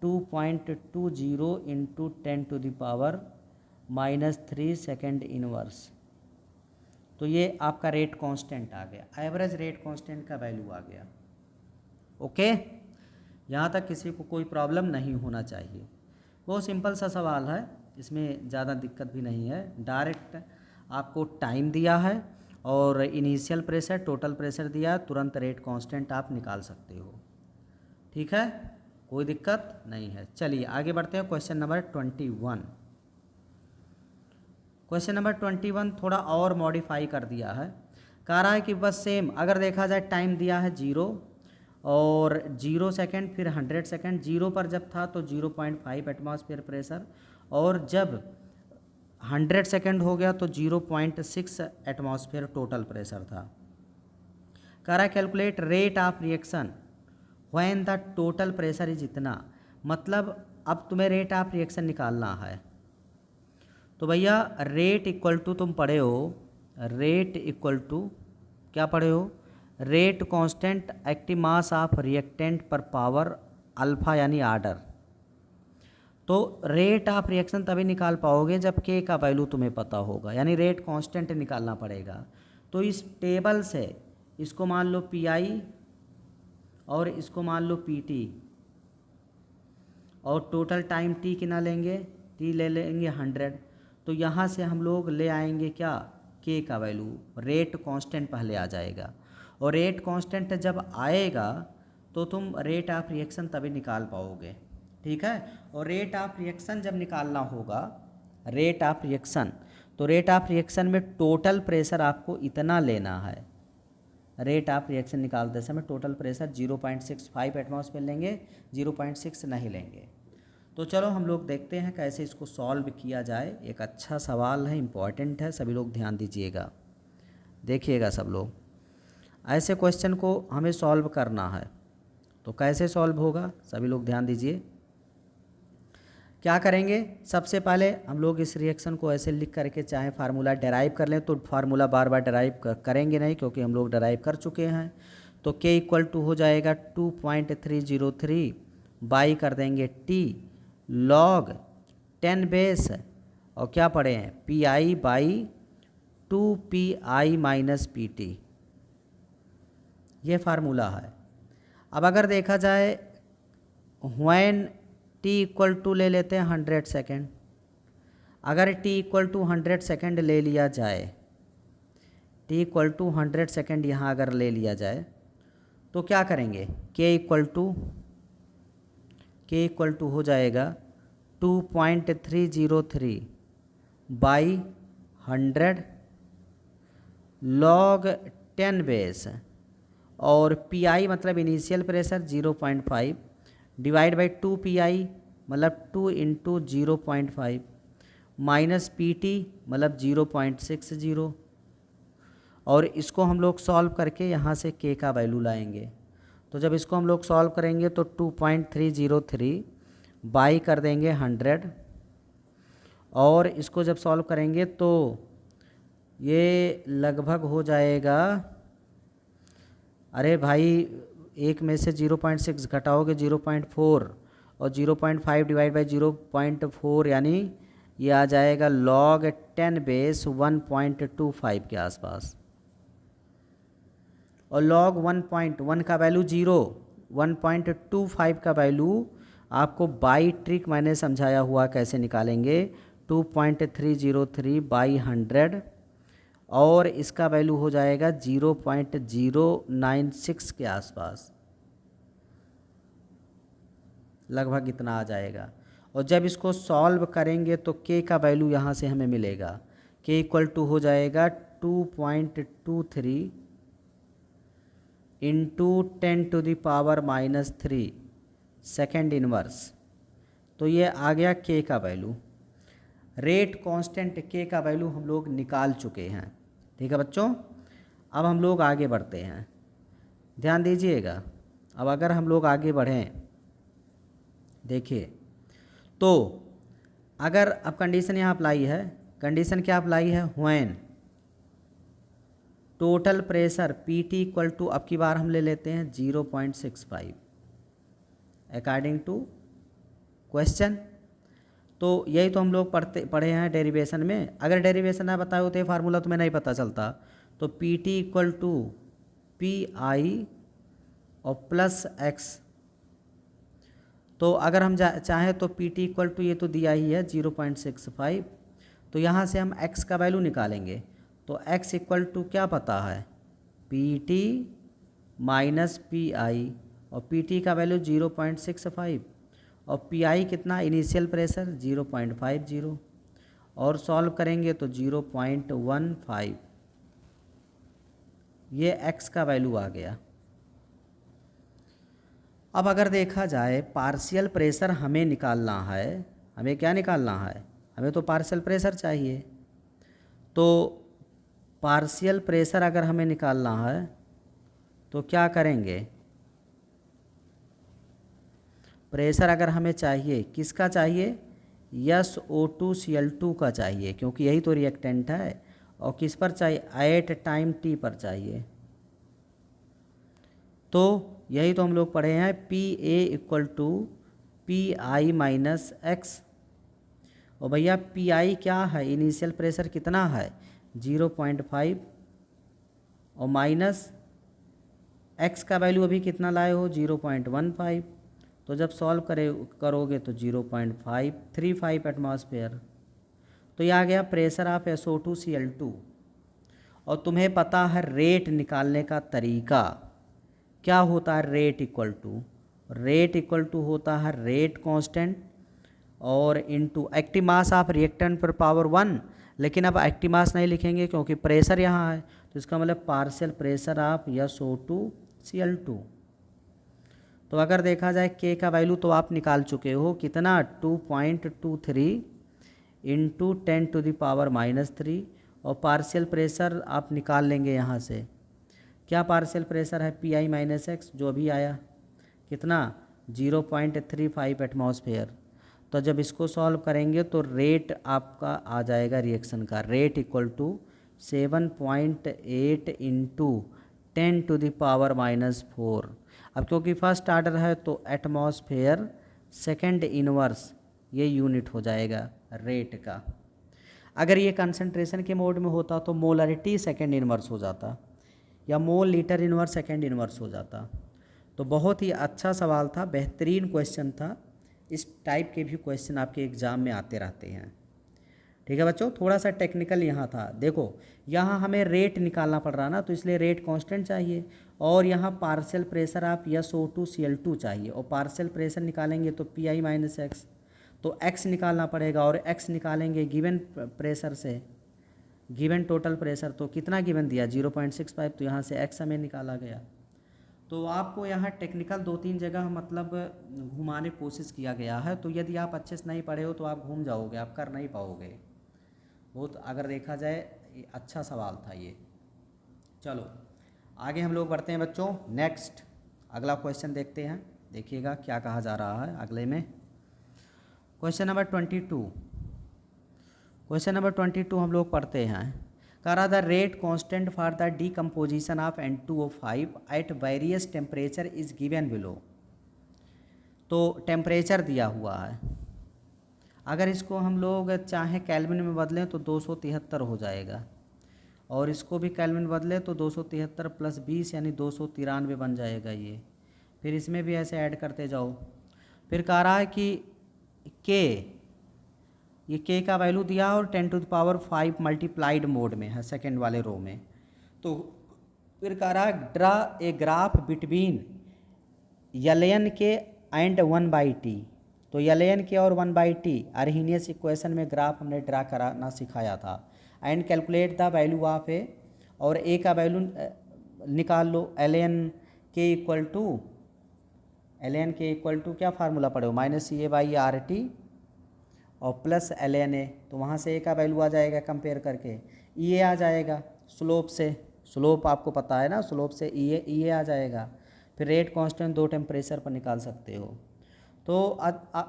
2.20 into 10⁻³ second inverse. तो ये आपका रेट कांस्टेंट आ गया, एवरेज रेट कांस्टेंट का वैल्यू आ गया। ओके, यहाँ तक किसी को कोई प्रॉब्लम नहीं होना चाहिए। बहुत सिंपल सा सवाल है, इसमें ज़्यादा दिक्कत भी नहीं है। डायरेक्ट आपको टाइम दिया है और इनिशियल प्रेशर, टोटल प्रेशर दिया है, तुरंत रेट कांस्टेंट आप निकाल सकते हो। ठीक है, कोई दिक्कत नहीं है। चलिए आगे बढ़ते हैं। Question number 21। क्वेश्चन नंबर 21 थोड़ा और मॉडिफाई कर दिया है। कह रहा है कि बस सेम, अगर देखा जाए टाइम दिया है 0 और 0 सेकेंड, फिर 100 सेकेंड। 0 पर जब था तो 0.5 एटमॉस्फेयर प्रेशर, और जब 100 सेकेंड हो गया तो 0.6 एटमॉस्फेयर टोटल प्रेशर था। कह रहा है calculate rate of reaction when the total pressure is इतना, मतलब अब तुम्हें रेट ऑफ रिएक्शन निकालना है। तो भैया रेट इक्वल टू तुम पढ़े हो, रेट इक्वल टू क्या पढ़े हो, rate constant active mass of reactant पर पावर अल्फा यानी आर्डर। तो रेट ऑफ रिएक्शन तभी निकाल पाओगे जब K का वैल्यू तुम्हें पता होगा, यानी रेट कांस्टेंट निकालना पड़ेगा। तो इस टेबल से इसको मान लो PI और इसको मान लो PT, और टोटल टाइम T कितना लेंगे, T ले लेंगे 100। तो यहाँ से हम लोग ले आएंगे क्या, K का वैल्यू, रेट कांस्टेंट पहले आ जाएगा, और रेट कांस्टेंट जब आएगा तो तुम रेट ऑफ रिएक्शन तभी निकाल पाओगे। ठीक है, और रेट ऑफ रिएक्शन जब निकालना होगा, रेट ऑफ रिएक्शन, तो रेट ऑफ रिएक्शन में टोटल प्रेशर आपको इतना लेना है। रेट ऑफ रिएक्शन निकालते समय टोटल प्रेशर 0.65 एटमॉस्फेयर लेंगे, 0.6 नहीं लेंगे। तो चलो हम लोग देखते हैं कैसे इसको सॉल्व किया जाए। एक अच्छा सवाल है, इम्पॉर्टेंट है, सभी लोग ध्यान दीजिएगा, देखिएगा सब लोग। ऐसे क्वेश्चन को हमें सॉल्व करना है, तो कैसे सॉल्व होगा सभी लोग ध्यान दीजिए। क्या करेंगे, सबसे पहले हम लोग इस रिएक्शन को ऐसे लिख करके चाहे फार्मूला डेराइव कर लें, तो फार्मूला बार बार डेराइव करेंगे नहीं क्योंकि हम लोग डेराइव कर चुके हैं। तो K इक्वल टू हो जाएगा 2.303 बाई कर देंगे T लॉग 10 बेस, और क्या पढ़े हैं PI by 2PI minus PT, ये फार्मूला है। अब अगर देखा जाए व्हेन T इक्वल टू ले लेते हैं 100 सेकेंड। अगर t इक्वल टू 100 सेकेंड ले लिया जाए, t इक्वल टू 100 सेकेंड यहाँ अगर ले लिया जाए तो क्या करेंगे, k इक्वल टू हो जाएगा 2.303 बाई 100 log 10 बेस, और PI मतलब initial pressure 0.5 divide by 2PI मतलब 2 इंटू 0.5 माइनस PT मतलब 0.60, और इसको हम लोग सॉल्व करके यहाँ से K का वैल्यू लाएंगे। तो जब इसको हम लोग सॉल्व करेंगे तो 2.303 बाई कर देंगे 100, और इसको जब सॉल्व करेंगे तो ये लगभग हो जाएगा, अरे भाई एक में से 0.6 घटाओगे 0.4, और 0.5 डिवाइड बाई 0.4 यानी ये आ जाएगा log 10 बेस 1.25 के आसपास, और log 1.1 का वैल्यू 0, 1.25 का वैल्यू आपको बाई ट्रिक मैंने समझाया हुआ कैसे निकालेंगे, 2.303 बाई 100, और इसका वैल्यू हो जाएगा 0.096 के आसपास, लगभग इतना आ जाएगा। और जब इसको सॉल्व करेंगे तो k का वैल्यू यहाँ से हमें मिलेगा, k इक्वल टू हो जाएगा 2.23 इंटू 10⁻³ सेकेंड इनवर्स। तो ये आ गया k का वैल्यू। रेट कांस्टेंट k का वैल्यू हम लोग निकाल चुके हैं। ठीक है बच्चों, अब हम लोग आगे बढ़ते हैं, ध्यान दीजिएगा। अब अगर हम लोग आगे बढ़ें, देखिए तो अगर अब कंडीशन यहाँ अप्लाई है, कंडीशन क्या अप्लाई है, when total pressure PT equal to, अब की बार हम ले लेते हैं 0.65 अकॉर्डिंग टू क्वेश्चन। तो यही तो हम लोग पढ़े हैं डेरिवेशन में। अगर डेरिवेशन ना बताए होते फार्मूला तो मैं नहीं पता चलता। तो PT इक्वल टू PI और प्लस x, तो अगर हम चाहें तो PT इक्वल टू, ये तो दिया ही है 0.65, तो यहाँ से हम x का वैल्यू निकालेंगे। तो x इक्वल टू क्या पता है, PT माइनस PI, और PT का वैल्यू 0.65 और PI कितना, इनिशियल प्रेशर 0.50, और सॉल्व करेंगे तो 0.15, ये x का वैल्यू आ गया। अब अगर देखा जाए पार्शियल प्रेशर हमें निकालना है, हमें क्या निकालना है, हमें तो पार्शियल प्रेशर चाहिए। तो पार्शियल प्रेशर अगर हमें निकालना है तो क्या करेंगे, प्रेशर अगर हमें चाहिए, किसका चाहिए, SO2Cl2 का चाहिए, क्योंकि यही तो रिएक्टेंट है। और किस पर चाहिए, एट टाइम t पर चाहिए। तो यही तो हम लोग पढ़े हैं, PA equal to PI minus x. और भैया PI क्या है, इनिशियल प्रेशर कितना है 0.5, और माइनस x का वैल्यू अभी कितना लाए हो 0.15। तो जब सॉल्व करोगे तो 0.535 एटमॉस्फेयर। तो यह आ गया प्रेशर ऑफ SO2Cl2। और तुम्हें पता है रेट निकालने का तरीका क्या होता है, रेट इक्वल टू होता है रेट कांस्टेंट और into active mass of reactant पर पावर 1। लेकिन अब एक्टिव मास नहीं लिखेंगे क्योंकि प्रेशर यहाँ है, तो इसका मतलब पार्शियल प्रेशर ऑफ SO2Cl2। तो अगर देखा जाए k का वैल्यू तो आप निकाल चुके हो, कितना 2.23 इंटू 10⁻³ और पार्शियल प्रेशर आप निकाल लेंगे यहाँ से। क्या पार्शियल प्रेशर है, PI माइनस एक्स, जो अभी आया कितना 0.35 एटमॉस्फेयर। तो जब इसको सॉल्व करेंगे तो रेट आपका आ जाएगा रिएक्शन का, रेट इक्वल टू 7.8 इंटू 10⁻⁻⁴। अब क्योंकि फर्स्ट आर्डर है तो एटमॉस्फेयर सेकेंड इनवर्स ये यूनिट हो जाएगा रेट का। अगर ये कंसंट्रेशन के मोड में होता तो मोलरिटी सेकेंड इनवर्स हो जाता, या mole litre inverse second inverse हो जाता। तो बहुत ही अच्छा सवाल था, बेहतरीन क्वेश्चन था। इस टाइप के भी क्वेश्चन आपके एग्ज़ाम में आते रहते हैं। ठीक है बच्चों, थोड़ा सा टेक्निकल यहाँ था। देखो यहाँ हमें रेट निकालना पड़ रहा ना, तो इसलिए रेट कांस्टेंट चाहिए, और यहाँ पार्शियल प्रेशर आप SO2 Cl2 चाहिए, और पार्शियल प्रेशर निकालेंगे तो Pi माइनस एक्स, तो x निकालना पड़ेगा, और x निकालेंगे गिवन प्रेशर से, गिवन टोटल प्रेशर, तो कितना गिवन दिया 0.65, तो यहाँ से x हमें निकाला गया। तो आपको यहाँ टेक्निकल 2-3 जगह मतलब घुमाने की कोशिश किया गया है, तो यदि आप अच्छे से नहीं पढ़े हो तो आप घूम जाओगे, आप कर नहीं पाओगे। बहुत अगर देखा जाए अच्छा सवाल था ये। चलो आगे हम लोग बढ़ते हैं बच्चों, नेक्स्ट अगला क्वेश्चन देखते हैं, देखिएगा क्या कहा जा रहा है अगले में। क्वेश्चन नंबर 22, क्वेश्चन नंबर 22 हम लोग पढ़ते हैं। कह रहा the rate constant for the decomposition of N2O5 at various temperature is given below. तो टेम्परेचर दिया हुआ है, अगर इसको हम लोग चाहे केल्विन में बदलें तो 273 हो जाएगा, और इसको भी केल्विन में बदलें तो 273 प्लस 20 यानी 293 बन जाएगा ये। फिर इसमें भी ऐसे ऐड करते जाओ। फिर कह रहा है कि के, ये के का वैल्यू दिया और 10⁵ मल्टीप्लाइड मोड में है सेकेंड वाले रो में। तो फिर कह रहा है draw a graph between Ln k and 1/t। तो Ln के और 1/t अर्हीनियस इक्वेशन में ग्राफ हमने ड्रा कराना सिखाया था। And calculate the value of A, और ए का वैल्यू निकाल लो। Ln के इक्वल टू क्या फार्मूला पढ़े हो, -CA/RT और प्लस Ln A, तो वहाँ से ए का वैल्यू आ जाएगा कंपेयर करके, E आ जाएगा स्लोप से, स्लोप आपको पता है ना, स्लोप से E आ जाएगा। फिर रेट कांस्टेंट 2 टेम्परेचर पर निकाल सकते हो। तो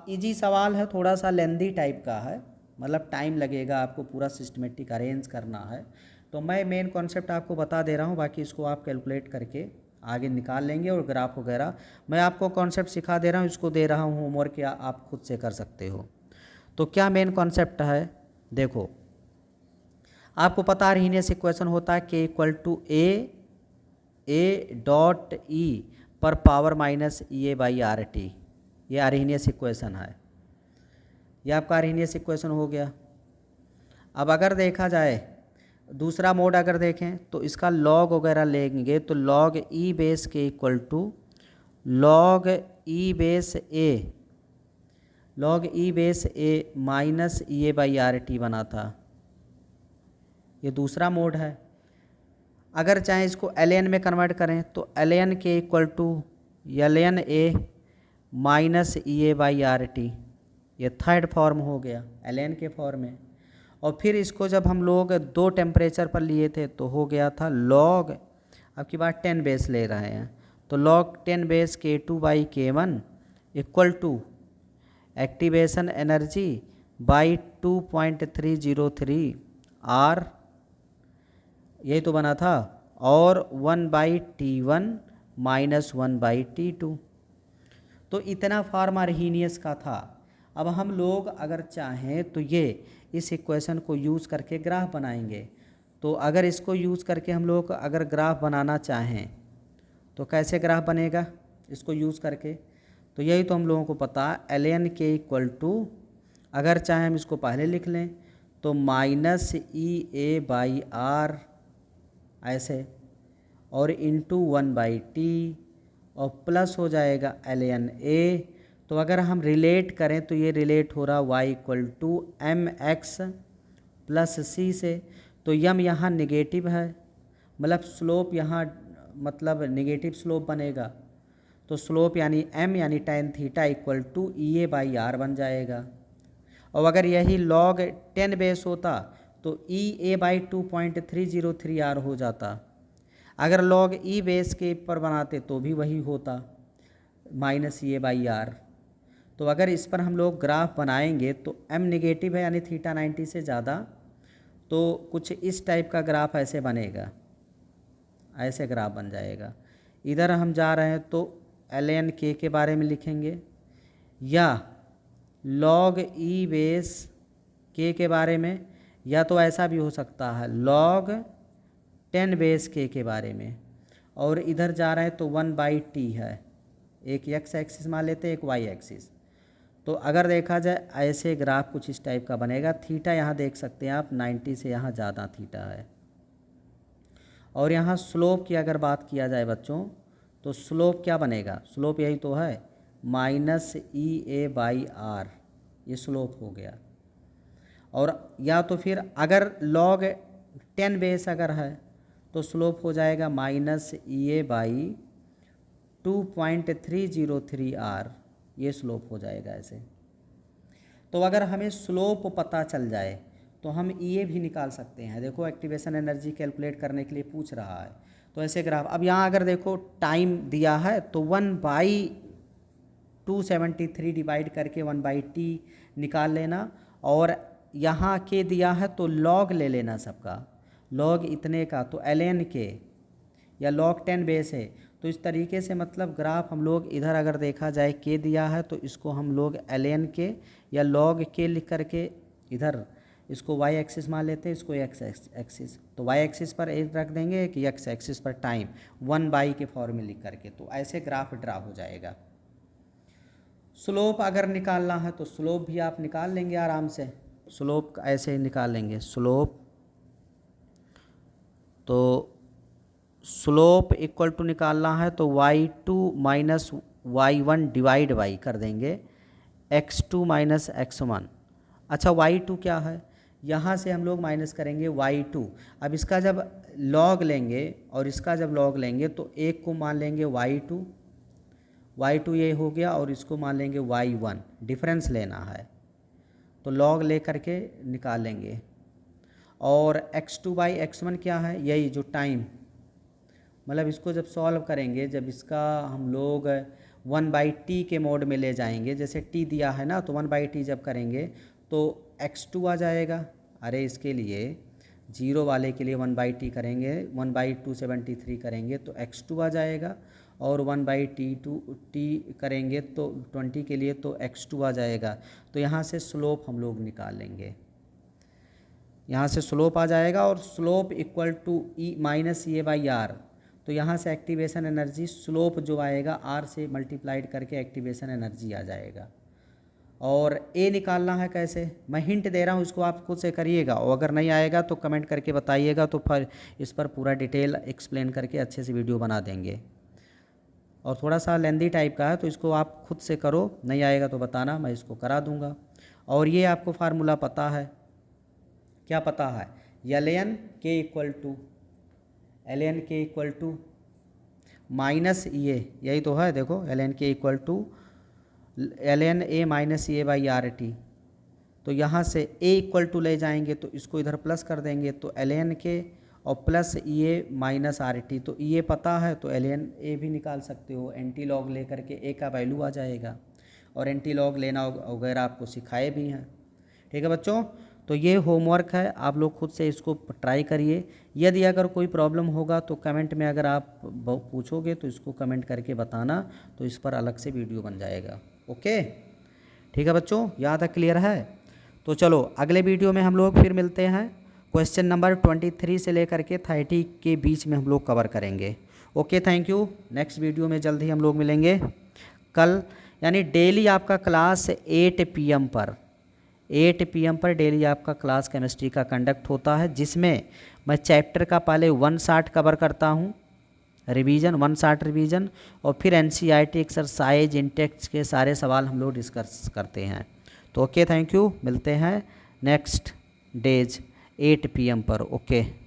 इजी सवाल है, थोड़ा सा लेंदी टाइप का है, मतलब टाइम लगेगा आपको पूरा सिस्टमेटिक अरेंज करना है। तो मैं मेन कॉन्सेप्ट आपको बता दे रहा हूँ, बाकी इसको आप कैलकुलेट करके आगे निकाल लेंगे, और ग्राफ वगैरह मैं आपको कॉन्सेप्ट सिखा दे रहा हूँ, इसको दे रहा हूँ होमवर्क, या आप खुद से कर सकते हो। तो क्या मेन कॉन्सेप्ट है, देखो आपको पता है अर्हीनियस इक्वेशन होता है K equal to A dot e पर पावर -EA/RT, ये अर्हीनियस इक्वेशन है, ये आपका अर्हीनियस इक्वेशन हो गया। अब अगर देखा जाए दूसरा मोड अगर देखें तो इसका लॉग वगैरह लेंगे, तो log e base K equal to log e base A, log e base A -EA/RT बना था, ये दूसरा मोड है। अगर चाहे इसको Ln में कन्वर्ट करें तो Ln k equal to Ln A -EA/RT, ये थर्ड फॉर्म हो गया Ln के फॉर्म में। और फिर इसको जब हम लोग 2 टेम्परेचर पर लिए थे तो हो गया था लॉग, अब की बार 10 बेस ले रहे हैं, तो log 10 base K2/K1 equal to activation energy by 2.303 R, यही तो बना था, और 1/T1 - 1/T2। तो इतना फॉर्म अर्हीनियस का था। अब हम लोग अगर चाहें तो ये इस इक्वेशन को यूज़ करके ग्राफ बनाएंगे। तो अगर इसको यूज़ करके हम लोग अगर ग्राफ बनाना चाहें तो कैसे ग्राफ बनेगा इसको यूज़ करके, तो यही तो हम लोगों को पता है। Ln के इक्वल टू, अगर चाहें हम इसको पहले लिख लें तो -EA/R ऐसे, और इंटू 1/T, और प्लस हो जाएगा Ln A। तो अगर हम रिलेट करें तो ये रिलेट हो रहा y equal to mx plus c से। तो यम यहाँ निगेटिव है, मतलब स्लोप यहाँ मतलब निगेटिव स्लोप बनेगा, तो स्लोप यानी m यानी tan theta equal to EA/R बन जाएगा। और अगर यही log 10 बेस होता तो EA/2.303R हो जाता। अगर log E बेस के पर बनाते तो भी वही होता -EA/R। तो अगर इस पर हम लोग ग्राफ बनाएंगे तो m निगेटिव है यानी थीटा 90 से ज़्यादा, तो कुछ इस टाइप का ग्राफ ऐसे बनेगा, ऐसे ग्राफ बन जाएगा। इधर हम जा रहे हैं तो Ln K के बारे में लिखेंगे, या log E बेस K के बारे में, या तो ऐसा भी हो सकता है log 10 बेस K के बारे में। और इधर जा रहे हैं तो 1/T है, एक x एक्सिस मान लेते हैं, एक y एक्सिस। तो अगर देखा जाए ऐसे ग्राफ कुछ इस टाइप का बनेगा। थीटा यहाँ देख सकते हैं आप 90 से यहाँ ज़्यादा थीटा है। और यहाँ स्लोप की अगर बात किया जाए बच्चों, तो स्लोप क्या बनेगा, स्लोप यही तो है -EA/r, ये स्लोप हो गया। और या तो फिर अगर log 10 बेस अगर है तो स्लोप हो जाएगा -EA/2.303r, ये स्लोप हो जाएगा ऐसे। तो अगर हमें स्लोप पता चल जाए तो हम EA भी निकाल सकते हैं। देखो एक्टिवेशन एनर्जी कैलकुलेट करने के लिए पूछ रहा है, तो ऐसे ग्राफ। अब यहाँ अगर देखो टाइम दिया है तो 1/273 डिवाइड करके 1/t निकाल लेना, और यहाँ के दिया है तो log ले लेना सबका, log इतने का तो ln के, या log 10 बेस है तो इस तरीके से मतलब ग्राफ हम लोग इधर अगर देखा जाए के दिया है तो इसको हम लोग ln के या log के लिख करके इधर इसको y एक्सिस मान लेते हैं, इसको x एक्सिस, तो y एक्सिस पर एक रख देंगे कि x एक्सिस पर टाइम 1/, के फॉर्म में लिख करके, तो ऐसे ग्राफ ड्रा हो जाएगा। स्लोप अगर निकालना है तो स्लोप भी आप निकाल लेंगे आराम से, स्लोप ऐसे ही निकाल लेंगे स्लोप। तो स्लोप इक्वल टू निकालना है तो y2 minus y1 divide by कर देंगे x2 माइनस x1। अच्छा y2 क्या है, यहाँ से हम लोग माइनस करेंगे y2। अब इसका जब log लेंगे और इसका जब log लेंगे तो एक को मान लेंगे y2 ये हो गया, और इसको मान लेंगे y1, डिफरेंस लेना है तो log ले करके निकाल लेंगे। और x2/x1 क्या है, यही जो टाइम, मतलब इसको जब सॉल्व करेंगे, जब इसका हम लोग 1/t के मोड में ले जाएंगे, जैसे t दिया है ना तो 1/t जब करेंगे तो x2 आ जाएगा। अरे इसके लिए 0 वाले के लिए 1/t करेंगे, 1/273 करेंगे तो x2 आ जाएगा, और 1/t करेंगे तो 20 के लिए तो x2 आ जाएगा। तो यहाँ से स्लोप हम लोग निकाल लेंगे, यहाँ से स्लोप आ जाएगा, और स्लोप इक्वल टू -EA/r। तो यहाँ से एक्टिवेशन एनर्जी स्लोप जो आएगा r से मल्टीप्लाइड करके एक्टिवेशन एनर्जी आ जाएगा। और ए निकालना है कैसे, मैं हिंट दे रहा हूँ, इसको आप खुद से करिएगा, और अगर नहीं आएगा तो कमेंट करके बताइएगा, तो फिर इस पर पूरा डिटेल एक्सप्लेन करके अच्छे से वीडियो बना देंगे। और थोड़ा सा लेंदी टाइप का है तो इसको आप खुद से करो, नहीं आएगा तो बताना, मैं इसको करा दूँगा। और ये आपको फार्मूला पता है, क्या पता है, ln k equal to minus EA, यही तो है। देखो ln k equal to ln A minus EA/RT। तो यहाँ से a इक्वल टू ले जाएंगे तो इसको इधर प्लस कर देंगे, तो ln k और प्लस EA माइनस RT। तो EA पता है तो ln A भी निकाल सकते हो, एंटी लॉग ले करके A का वैल्यू आ जाएगा, और एंटी लॉग लेना वगैरह आपको सिखाए भी हैं। ठीक है बच्चों, तो ये होमवर्क है, आप लोग खुद से इसको ट्राई करिए। यदि अगर कोई प्रॉब्लम होगा तो कमेंट में अगर आप पूछोगे तो इसको कमेंट करके बताना, तो इस पर अलग से वीडियो बन जाएगा। ओके, ठीक है बच्चों, यहाँ तक क्लियर है। तो चलो अगले वीडियो में हम लोग फिर मिलते हैं, क्वेश्चन नंबर 23 से लेकर के 30 के बीच में हम लोग कवर करेंगे। Okay, thank you. Next video में जल्द ही हम लोग मिलेंगे कल, यानी डेली आपका क्लास 8 PM पर, 8 PM पर डेली आपका क्लास केमिस्ट्री का कंडक्ट होता है, जिसमें मैं चैप्टर का पहले 1 शॉर्ट कवर करता हूँ, रिवीजन 1 शॉर्ट रिवीजन, और फिर NCERT एक्सरसाइज इंटेक्स्ट के सारे सवाल हम लोग डिस्कस करते हैं। तो ओके, थैंक यू, मिलते हैं नेक्स्ट डेज 8 PM पर। ओके।